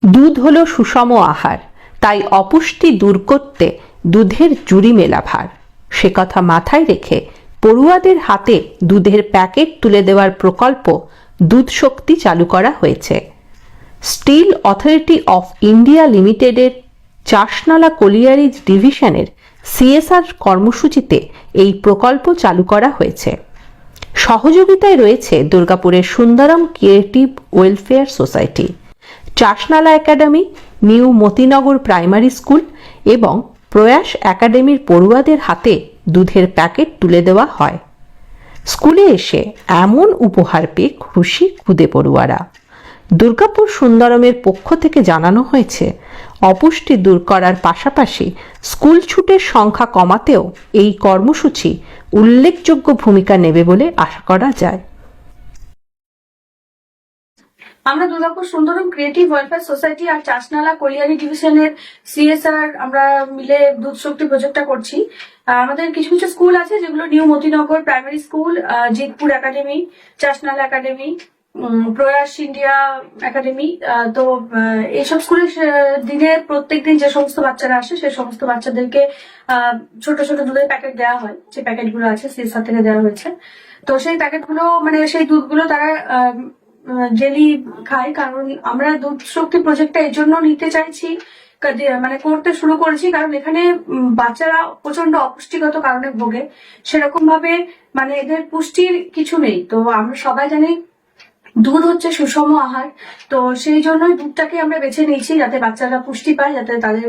দুধ হলো সুষম আহার, তাই অপুষ্টি দূর করতে দুধের জুড়ি মেলা ভার। সে কথা মাথায় রেখে পড়ুয়াদের হাতে দুধের প্যাকেট তুলে দেওয়ার প্রকল্প দুধ শক্তি চালু করা হয়েছে। স্টিল অথরিটি অফ ইন্ডিয়া লিমিটেডের চাষনালা কোলিয়ারিজ ডিভিশনের সিএসআর কর্মসূচিতে এই প্রকল্প চালু করা হয়েছে। সহযোগিতায় রয়েছে দুর্গাপুরের Sundaram creative welfare society, Chasnala academy, new Motinagar primary school এবং প্রয়াস একাডেমির পড়ুয়াদের হাতে দুধের প্যাকেট তুলে দেওয়া হয়। স্কুলে এসে এমন উপহার পেয়ে খুশি খুদে পড়ুয়ারা। দুর্গাপুর সুন্দরমের পক্ষ থেকে জানানো হয়েছে, অপুষ্টি দূর করার পাশাপাশি স্কুল ছুটের সংখ্যা কমাতেও এই কর্মসূচি উল্লেখযোগ্য ভূমিকা নেবে বলে আশা করা যায়। আমরা Durgapur Sundaram creative welfare society আর চাষনালা কোলিয়ারি ডিভিশনের সিএসআর আমরা মিলে দুধ শক্তি প্রজেক্টটা করছি। আমাদের কিছু কিছু স্কুল আছে যেগুলো new Motinagar primary school, Jitpur academy, Chasnala academy, Prayas India academy. তো এইসব স্কুলে দিনে প্রত্যেকদিন যে সমস্ত বাচ্চারা আসে সেই সমস্ত বাচ্চাদেরকে ছোট ছোট দুধের প্যাকেট দেওয়া হয়। যে প্যাকেটগুলো আছে সিএসআর থেকে দেওয়া হয়েছে। তো সেই প্যাকেটগুলো মানে সেই দুধগুলো তারা ডেলি খাই। কারণ আমরা দুধ শক্তি প্রজেক্টটা এই জন্য নিতে চাইছি, মানে করতে শুরু করেছি, কারণ এখানে বাচ্চারা প্রচন্ড অপুষ্টিগত কারণে ভোগে। সেরকম ভাবে মানে এদের পুষ্টির কিছু নেই। তো আমরা সবাই জানি দুধ হচ্ছে সুষম আহার। তো সেই জন্যই দুধটাকে আমরা বেছে নিয়েছি, যাতে বাচ্চারা পুষ্টি পায়, যাতে তাদের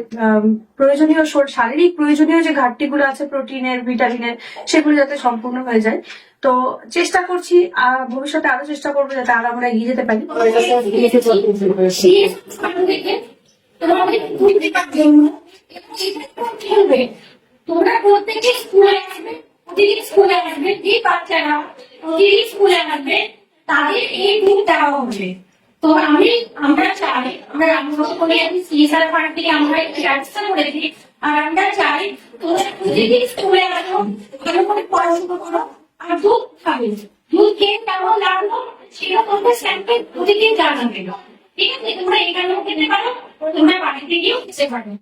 প্রয়োজনীয় শারীরিক প্রয়োজনীয় যে ঘাটতিগুলো আছে প্রোটিনের, ভিটামিনের, সেগুলো যাতে সম্পূর্ণ হয়ে যায়। তো চেষ্টা করছি, ভবিষ্যতে আরো চেষ্টা করবো যাতে আরো আমরা এগিয়ে যেতে পারি। তোমরা প্রত্যেকে স্কুলে আসবে, স্কুলে আসবে, যে বাচ্চারা স্কুলে আসবে তাদের এই দুধ দেওয়া হবে। তো আমরা চাই, আমি সিএসআর ফান্ড থেকে আমরা ব্যবস্থা করেছি, আর আমরা চাই তোমরা প্রতিদিন স্কুলে আসো, ভালো করে পড়াশোনা করো আর দুধ খাবে। দুধ খেয়ে কেমন লাগলো সেটা তোমাদের স্যারকে প্রতিদিন জানাবে। ঠিক আছে, তোমরা এখানেও খেতে পারো, তোমরা বাড়িতে গিয়েও খেতে পারো।